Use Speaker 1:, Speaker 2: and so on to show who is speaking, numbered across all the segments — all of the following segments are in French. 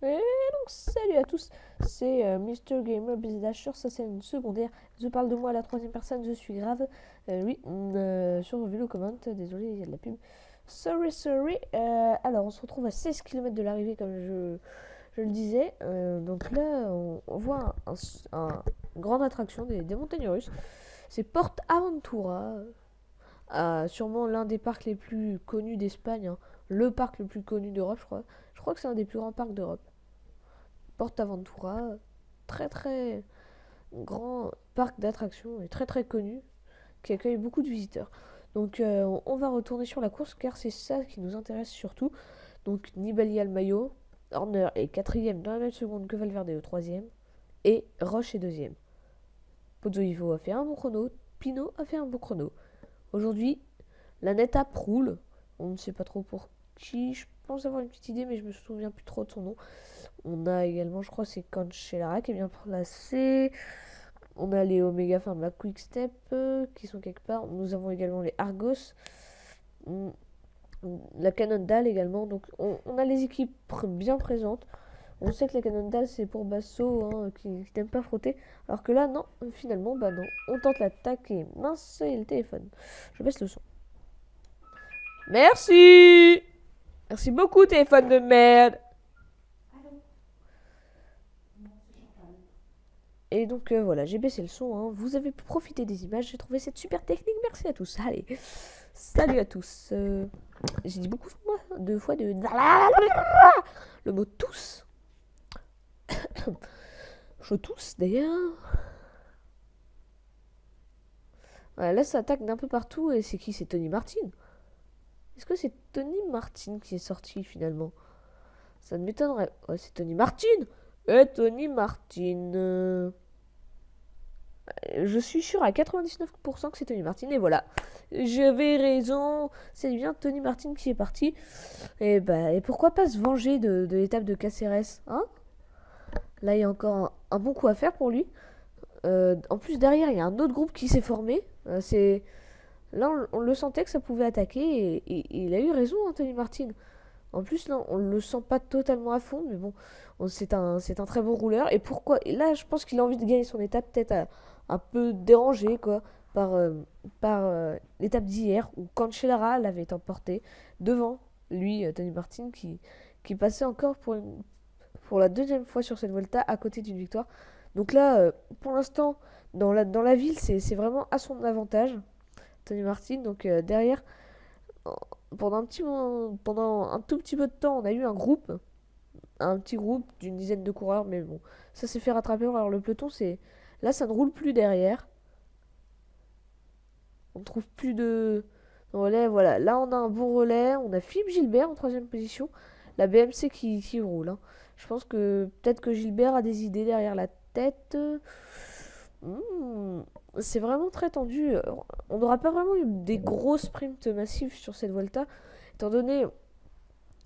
Speaker 1: Et donc, salut à tous, c'est Mr. Gamer Dasher, ça c'est une secondaire. Je parle de moi à la troisième personne, je suis grave. Oui, sur Vélo Comment, désolé, il y a de la pub. Sorry, sorry. Alors, on se retrouve à 16 km de l'arrivée, comme je le disais. Donc là, on voit une grande attraction des montagnes russes. C'est Port Aventura, sûrement l'un des parcs les plus connus d'Espagne, hein. Le parc le plus connu d'Europe, je crois. Je crois que c'est un des plus grands parcs d'Europe. PortAventura, très très grand parc d'attractions et très très connu, qui accueille beaucoup de visiteurs. Donc on va retourner sur la course car c'est ça qui nous intéresse surtout. Donc Nibali Almayo, Horner est quatrième dans la même seconde que Valverde au troisième et Roche est deuxième. Pozzo Ivo a fait un bon chrono, Pinot a fait un bon chrono. Aujourd'hui, la étape roule. On ne sait pas trop pour qui. Je pense avoir une petite idée, mais je me souviens plus trop de son nom. On a également, je crois, c'est Cancellara qui est bien placé. On a les Omega Pharma Quick Step qui sont quelque part. Nous avons également les Argos, la Cannondale également. Donc on a les équipes bien présentes. On sait que la Cannondale c'est pour Basso hein, qui n'aime pas frotter. Alors que là, non, finalement, bah non. On tente l'attaque et mince, il y a le téléphone. Je baisse le son. Merci. Merci beaucoup, téléphone de merde. Et donc voilà, j'ai baissé le son, hein. Vous avez pu profiter des images, j'ai trouvé cette super technique, merci à tous. Allez, salut à tous. J'ai dit beaucoup de fois le mot tous. Je tousse d'ailleurs. Voilà, là ça attaque d'un peu partout et c'est qui? C'est Tony Martin. Est-ce que c'est Tony Martin qui est sorti finalement? Ça ne m'étonnerait. Ouais, c'est Tony Martin. Tony Martin. Je suis sûr à 99% que c'est Tony Martin. Et voilà, j'avais raison. C'est bien Tony Martin qui est parti. Et pourquoi pas se venger de l'étape de Caceres, hein? Là, il y a encore un bon coup à faire pour lui. En plus, derrière, il y a un autre groupe qui s'est formé. Là, on le sentait que ça pouvait attaquer. Et il a eu raison, hein, Tony Martin. En plus, là, on le sent pas totalement à fond. Mais bon, c'est un très bon rouleur. Et là, je pense qu'il a envie de gagner son étape, peut-être un peu dérangé, quoi, par l'étape d'hier où Cancellara l'avait emporté devant lui, Tony Martin, qui passait encore pour la deuxième fois sur cette Volta à côté d'une victoire. Donc là, pour l'instant, dans la ville, c'est vraiment à son avantage, Tony Martin. Donc derrière, pendant pendant un tout petit peu de temps, on a eu un petit groupe d'une dizaine de coureurs, mais bon, ça s'est fait rattraper. Alors le peloton, là, ça ne roule plus derrière. On trouve plus de relais. Voilà, là on a un bon relais. On a Philippe Gilbert en troisième position. La BMC qui roule, hein. Je pense que peut-être que Gilbert a des idées derrière la tête. Hmm, c'est vraiment très tendu. On n'aura pas vraiment eu des gros sprints massifs sur cette Volta, étant donné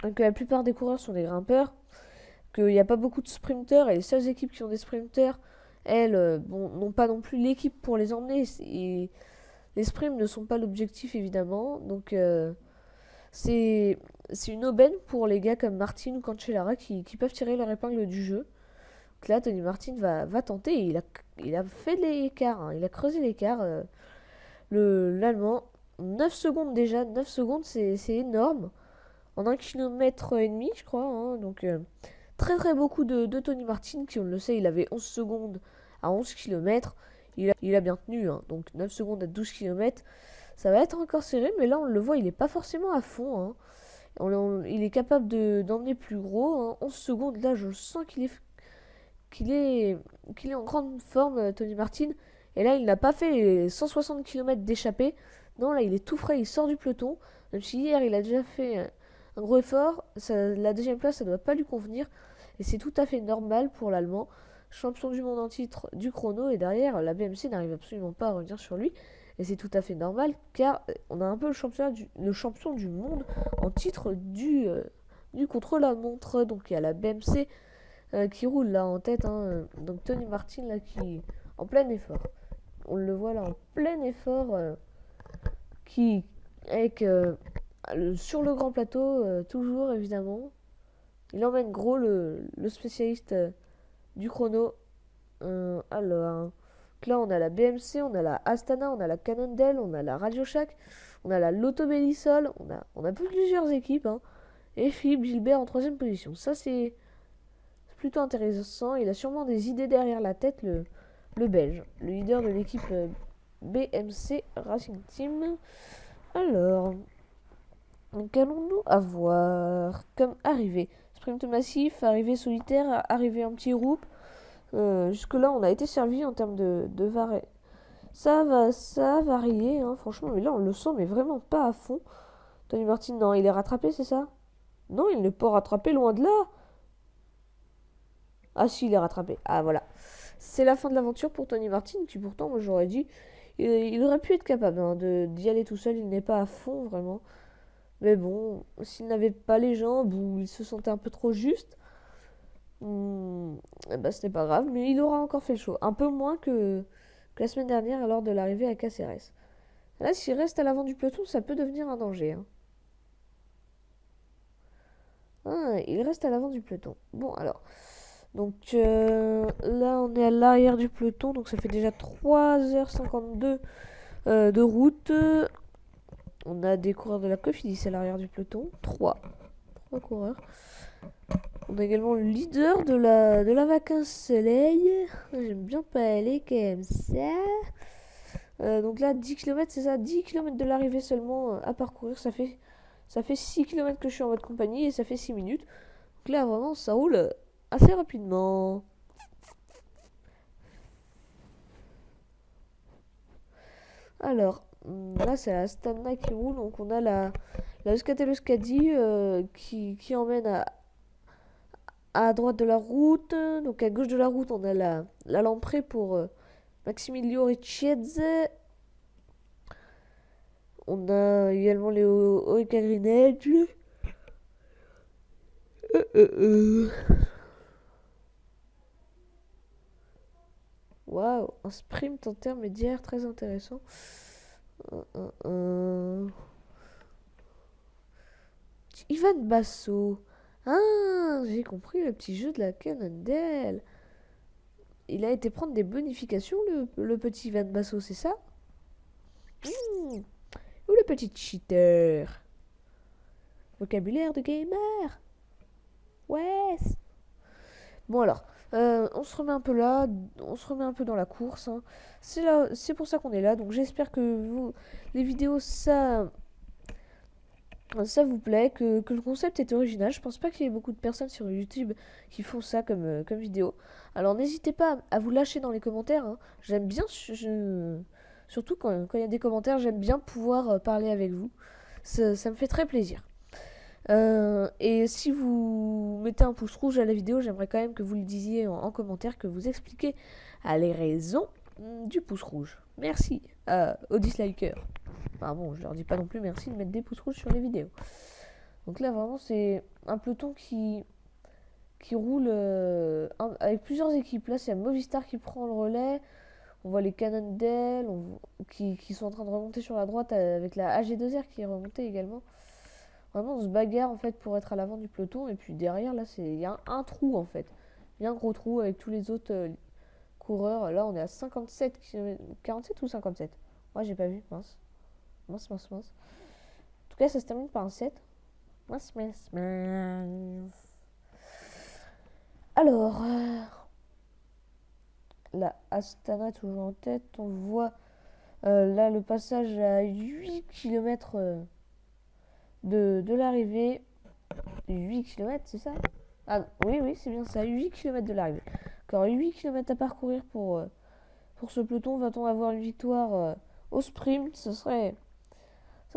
Speaker 1: que la plupart des coureurs sont des grimpeurs, qu'il n'y a pas beaucoup de sprinteurs et les seules équipes qui ont des sprinteurs, elles, bon, n'ont pas non plus l'équipe pour les emmener. Et les sprints ne sont pas l'objectif évidemment, donc c'est une aubaine pour les gars comme Martin ou Cancellara qui peuvent tirer leur épingle du jeu. Donc là, Tony Martin va tenter et il a fait de l'écart, hein. Il a creusé l'écart. L'Allemand, 9 secondes déjà, 9 secondes c'est énorme. En 1,5 km, je crois, hein. Donc très très beaucoup de Tony Martin qui, on le sait, il avait 11 secondes à 11 km. Il a bien tenu, hein. Donc 9 secondes à 12 km. Ça va être encore serré, mais là on le voit, il n'est pas forcément à fond, hein. Il est capable d'emmener plus gros, hein. 11 secondes, là je sens qu'il est, qu'il est en grande forme, Tony Martin. Et là, il n'a pas fait les 160 km d'échappée. Non, là, il est tout frais, il sort du peloton. Même si hier, il a déjà fait un gros effort, la deuxième place, ça ne doit pas lui convenir. Et c'est tout à fait normal pour l'Allemand, champion du monde en titre du chrono. Et derrière, la BMC n'arrive absolument pas à revenir sur lui. Et c'est tout à fait normal, car on a un peu le champion du monde en titre du contre-la-montre. Donc il y a la BMC qui roule là en tête, hein. Donc Tony Martin là qui en plein effort. On le voit là en plein effort, qui avec sur le grand plateau toujours évidemment. Il emmène gros le spécialiste du chrono. Alors, donc là on a la BMC, on a la Astana, on a la Cannondale, on a la Radio Shack, on a la Lotto Belisol, on a plusieurs équipes. Hein. Et Philippe Gilbert en troisième position. Ça c'est plutôt intéressant. Il a sûrement des idées derrière la tête, le Belge, le leader de l'équipe BMC Racing Team. Alors, qu'allons-nous avoir comme arrivée? Sprint massif, arrivée solitaire, arrivée en petit groupe. Jusque-là, on a été servi en termes de varé. Ça a varié, hein, franchement, mais là, on le sent, mais vraiment pas à fond. Tony Martin, non, il est rattrapé, c'est ça? Non, il n'est pas rattrapé, loin de là. Ah si, il est rattrapé. Ah voilà. C'est la fin de l'aventure pour Tony Martin, qui pourtant, moi j'aurais dit, il aurait pu être capable hein, d'y aller tout seul. Il n'est pas à fond, vraiment. Mais bon, s'il n'avait pas les jambes ou il se sentait un peu trop juste, bah, ce n'est pas grave. Mais il aura encore fait le show. Un peu moins que la semaine dernière lors de l'arrivée à Caceres. Là, s'il reste à l'avant du peloton, ça peut devenir un danger. Hein. Ah, il reste à l'avant du peloton. Bon, alors. Donc là, on est à l'arrière du peloton. Donc ça fait déjà 3h52 de route. On a des coureurs de la Cofidis à l'arrière du peloton. 3 coureurs. On a également le leader de la Vacances Soleil. J'aime bien pas aller comme ça. Donc là, 10 km, c'est ça, 10 km de l'arrivée seulement à parcourir. Ça fait 6 km que je suis en mode compagnie et ça fait 6 minutes. Donc là, vraiment, ça roule assez rapidement. Alors, là, c'est la Stana qui roule. Donc, on a la Euskatel Euskadi qui emmène à droite de la route. Donc, à gauche de la route, on a la Lamprey pour Maximilio Ricciezze. On a également les Oeka Green Edge. Waouh, un sprint intermédiaire très intéressant. Ivan Basso. Ah, j'ai compris le petit jeu de la Cannondale. Il a été prendre des bonifications, le petit Ivan Basso, c'est ça? Ou le petit cheater? Vocabulaire de gamer. Ouais. Bon alors, on se remet un peu là, on se remet un peu dans la course. Hein. C'est pour ça qu'on est là. Donc j'espère que les vidéos, ça vous plaît, que le concept est original. Je pense pas qu'il y ait beaucoup de personnes sur YouTube qui font ça comme vidéo. Alors n'hésitez pas à vous lâcher dans les commentaires. Hein. J'aime bien, surtout quand il y a des commentaires, j'aime bien pouvoir parler avec vous. Ça me fait très plaisir. Et si vous mettez un pouce rouge à la vidéo, j'aimerais quand même que vous le disiez en commentaire, que vous expliquez les raisons du pouce rouge. Merci aux dislikers. Enfin bon, je leur dis pas non plus merci de mettre des pouces rouges sur les vidéos. Donc là, vraiment, c'est un peloton qui roule avec plusieurs équipes. Là, c'est Movistar qui prend le relais. On voit les Cannondale qui sont en train de remonter sur la droite avec la AG2R qui est remontée également. Vraiment, on se bagarre en fait pour être à l'avant du peloton. Et puis derrière, là, il y a un trou en fait. Il y a un gros trou avec tous les autres coureurs. Là, on est à 57 km. 47 ou 57? Moi, j'ai pas vu. Mince. En tout cas, ça se termine par un 7. Alors, la Astana toujours en tête. On voit là le passage à 8 km de l'arrivée. 8 km, c'est ça? Ah oui, c'est bien ça. 8 km de l'arrivée. Encore 8 km à parcourir pour ce peloton. Va-t-on avoir une victoire au sprint? Ça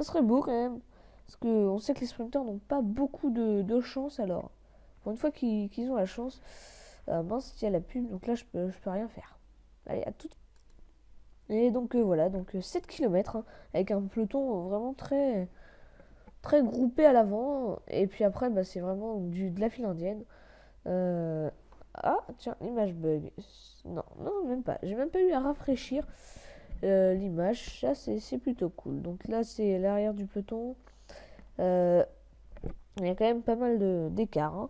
Speaker 1: serait beau quand même. Parce qu'on sait que les sprinteurs n'ont pas beaucoup de chance alors. Pour une fois qu'ils ont la chance. Mince, il y a la pub, donc là je peux rien faire. Allez, à tout. Et donc voilà, donc 7 km hein, avec un peloton vraiment très, très groupé à l'avant. Et puis après, bah, c'est vraiment de la file indienne. Ah, tiens, l'image bug. Non, même pas. J'ai même pas eu à rafraîchir l'image. Ça, c'est plutôt cool. Donc là, c'est l'arrière du peloton. Il y a quand même pas mal d'écart. Hein.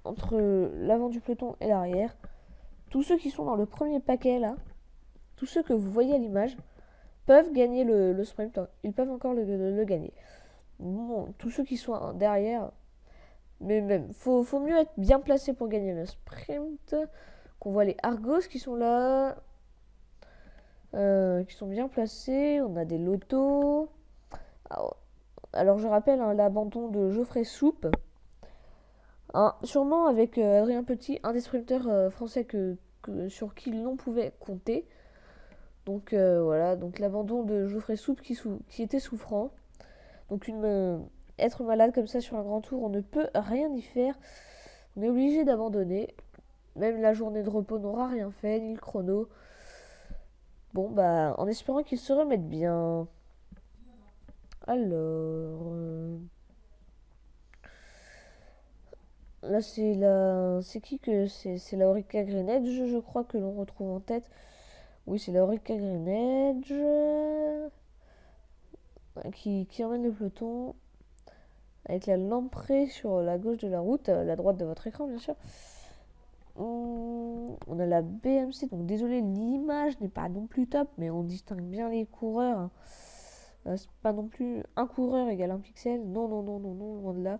Speaker 1: entre l'avant du peloton et l'arrière. Tous ceux qui sont dans le premier paquet là, tous ceux que vous voyez à l'image, peuvent gagner le sprint. Ils peuvent encore le gagner. Bon, tous ceux qui sont derrière, mais même, faut mieux être bien placé pour gagner le sprint. Qu'on voit les Argos qui sont là, qui sont bien placés. On a des lotos. Alors je rappelle hein, l'abandon de Geoffrey Soupe. Sûrement avec Adrien Petit, un des sprinteurs français sur qui l'on pouvait compter. Donc voilà, donc l'abandon de Geoffrey Soupe qui était souffrant. Donc être malade comme ça sur un grand tour, on ne peut rien y faire. On est obligé d'abandonner. Même la journée de repos n'aura rien fait, ni le chrono. Bon, bah, en espérant qu'il se remette bien. Alors... là, c'est qui que... C'est la Orica Green Edge, je crois que l'on retrouve en tête. Oui, c'est la Orica Green Edge. Qui emmène le peloton. Avec la lamprée sur la gauche de la route, la droite de votre écran, bien sûr. On a la BMC, donc désolé, l'image n'est pas non plus top, mais on distingue bien les coureurs. C'est pas non plus un coureur égale un pixel. Non, non, non, non, non, loin de là.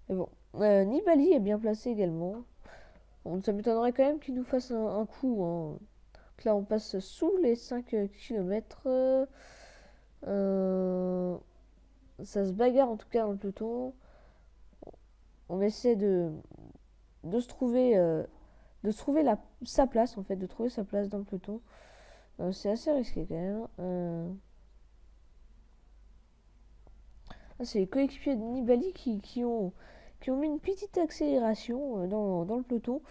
Speaker 1: Mais bon, Nibali est bien placé également. Bon, ça m'étonnerait quand même qu'il nous fasse un coup. Hein. Donc là, on passe sous les 5 km. Ça se bagarre en tout cas dans le peloton. On essaie de se trouver sa place en fait, de trouver sa place dans le peloton. C'est assez risqué quand même. C'est les coéquipiers de Nibali qui ont mis une petite accélération dans le peloton.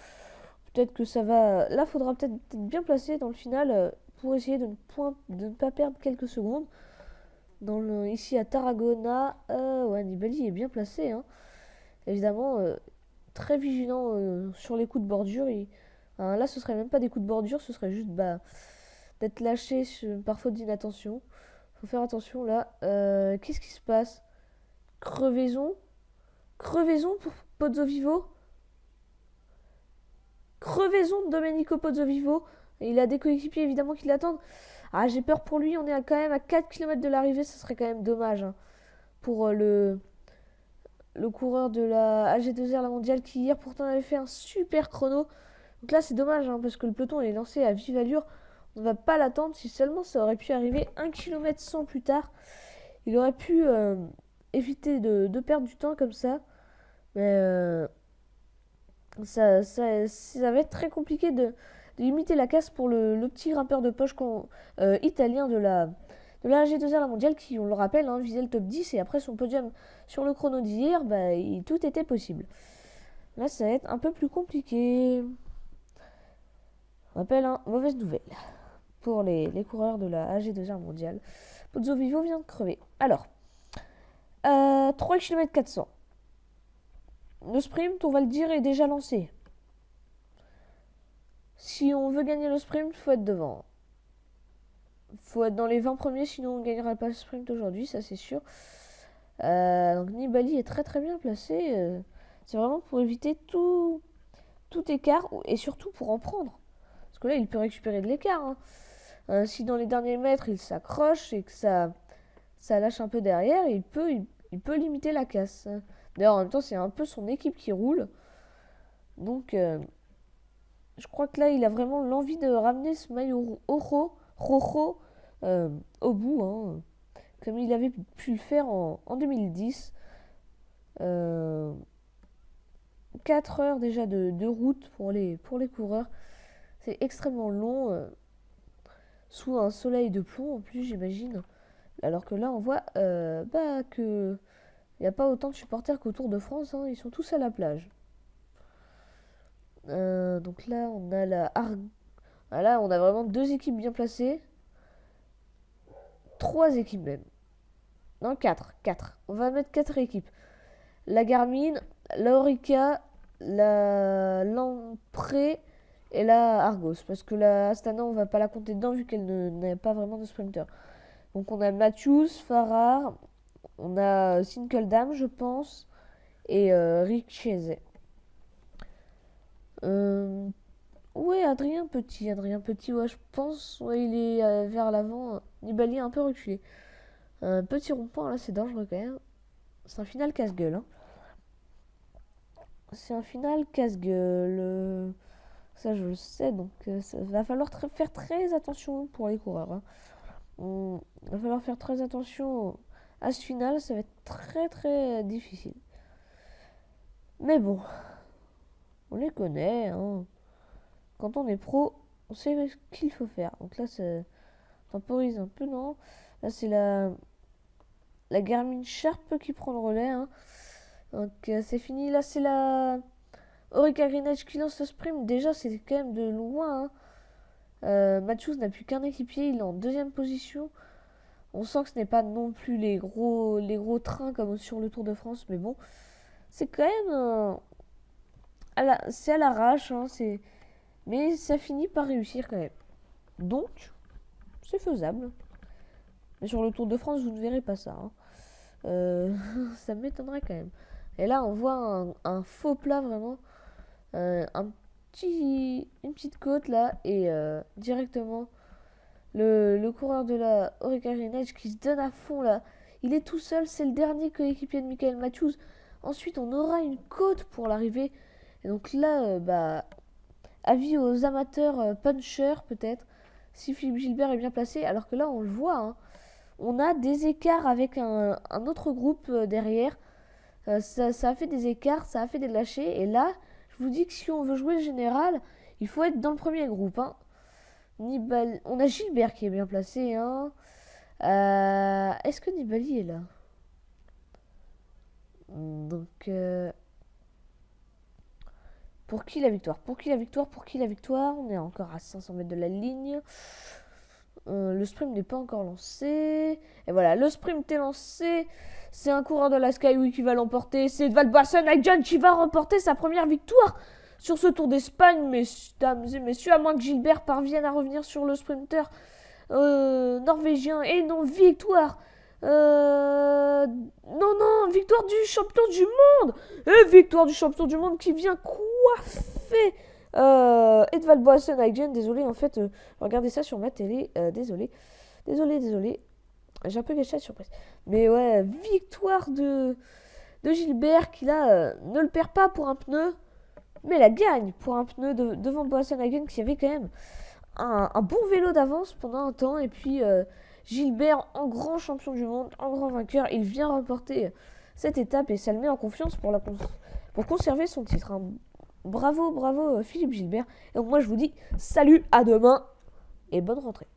Speaker 1: Peut-être que ça va... Là, faudra peut-être être bien placé dans le final pour essayer de ne pas perdre quelques secondes. Ici à Tarragona, ouais, Nibali est bien placé. Hein. Évidemment, très vigilant sur les coups de bordure. Là, ce serait même pas des coups de bordure, ce serait juste d'être lâché par faute d'inattention. Faut faire attention là. Qu'est-ce qui se passe? Crevaison pour Pozzovivo. Crevaison de Domenico Pozzovivo. Et il a des coéquipiers évidemment qui l'attendent. Ah, j'ai peur pour lui, on est quand même à 4 km de l'arrivée, ça serait quand même dommage hein, pour le coureur de la AG2R, la mondiale, qui hier pourtant avait fait un super chrono. Donc là c'est dommage hein, parce que le peloton est lancé à vive allure. On ne va pas l'attendre, si seulement ça aurait pu arriver 1 km 100 plus tard. Il aurait pu éviter de perdre du temps comme ça. Mais ça va être très compliqué de limiter la casse pour le petit grimpeur de poche italien de la G2R la mondiale qui, on le rappelle, hein, visait le top 10 et après son podium sur le chrono d'hier, tout était possible. Là, ça va être un peu plus compliqué. On rappelle, hein, mauvaise nouvelle pour les coureurs de la AG2R mondiale. Pozzovivo vient de crever. Alors, 3 km 400. Le sprint, on va le dire, est déjà lancé. Si on veut gagner le sprint, il faut être devant. Il faut être dans les 20 premiers, sinon on ne gagnera pas le sprint aujourd'hui, ça c'est sûr. Donc Nibali est très très bien placé. C'est vraiment pour éviter tout écart et surtout pour en prendre. Parce que là, il peut récupérer de l'écart. Hein. Si dans les derniers mètres, il s'accroche et que ça lâche un peu derrière, il peut limiter la casse. D'ailleurs, en même temps, c'est un peu son équipe qui roule. Donc, je crois que là, il a vraiment l'envie de ramener ce maillot rojo au bout. Hein, comme il avait pu le faire en 2010. 4 heures déjà de route pour les coureurs. C'est extrêmement long. Sous un soleil de plomb, en plus, j'imagine. Alors que là, on voit que il n'y a pas autant de supporters qu'au Tour de France. Hein, ils sont tous à la plage. Donc là, on a là, on a vraiment 2 équipes bien placées. 3 équipes même. Non, 4. On va mettre 4 équipes. La Garmin, la Orica, la Lamprey et la Argos. Parce que la Astana, on va pas la compter dedans vu qu'elle n'a pas vraiment de sprinter. Donc on a Matthews, Farrar, on a Sinkeldam, je pense, et Richese. Adrien Petit. Adrien Petit, ouais, je pense, ouais, il est vers l'avant. Nibali est un peu reculé. Un petit rond-point, là, c'est dangereux quand même. C'est un final casse-gueule. Hein. C'est un final casse-gueule. Ça, je le sais, donc ça va falloir faire très attention pour les coureurs. Hein. Il va falloir faire très attention à ce final, ça va être très très difficile. Mais bon, on les connaît. Hein. Quand on est pro, on sait ce qu'il faut faire. Donc là, ça temporise un peu, non? Là, c'est la Garmin Sharp qui prend le relais. Hein. Donc c'est fini. Là, c'est la Orica Green Edge qui lance le sprint. Déjà, c'est quand même de loin. Hein. Matthews n'a plus qu'un équipier. Il est en deuxième position. On sent que ce n'est pas non plus les gros trains comme sur le Tour de France. Mais bon, c'est quand même... c'est à l'arrache. Hein, mais ça finit par réussir quand même. Donc, c'est faisable. Mais sur le Tour de France, vous ne verrez pas ça. Hein. Ça m'étonnerait quand même. Et là, on voit un faux plat vraiment. Une petite côte là. Et directement, le coureur de la Orica Green Edge qui se donne à fond là. Il est tout seul. C'est le dernier coéquipier de Michael Matthews. Ensuite, on aura une côte pour l'arrivée. Et donc là, avis aux amateurs punchers peut-être. Si Philippe Gilbert est bien placé. Alors que là, on le voit. Hein. On a des écarts avec un autre groupe derrière. Ça a fait des écarts, ça a fait des lâchers. Et là, je vous dis que si on veut jouer le général, il faut être dans le premier groupe. Hein. On a Gilbert qui est bien placé. Hein. Est-ce que Nibali est là? Donc, pour qui la victoire? Pour qui la victoire? Pour qui la victoire? On est encore à 500 mètres de la ligne. Le sprint n'est pas encore lancé. Et voilà, le sprint est lancé. C'est un coureur de la Skyway qui va l'emporter. C'est Edvald Boasson-Hagen qui va remporter sa première victoire sur ce Tour d'Espagne. Mesdames et messieurs, à moins que Gilbert parvienne à revenir sur le sprinter norvégien. Et non, victoire. Non, victoire du champion du monde. Et victoire du champion du monde qui vient coiffer Edvald Boasson-Hagen. Désolé, en fait, regardez ça sur ma télé. Désolé. J'ai un peu gâché la surprise. Mais ouais, victoire de Gilbert qui là ne le perd pas pour un pneu, mais la gagne pour un pneu devant Boasson-Hagen qui avait quand même un bon vélo d'avance pendant un temps. Et puis Gilbert, en grand champion du monde, en grand vainqueur, il vient remporter cette étape et ça le met en confiance pour conserver son titre. Hein. Bravo Philippe Gilbert. Et donc moi je vous dis salut, à demain et bonne rentrée.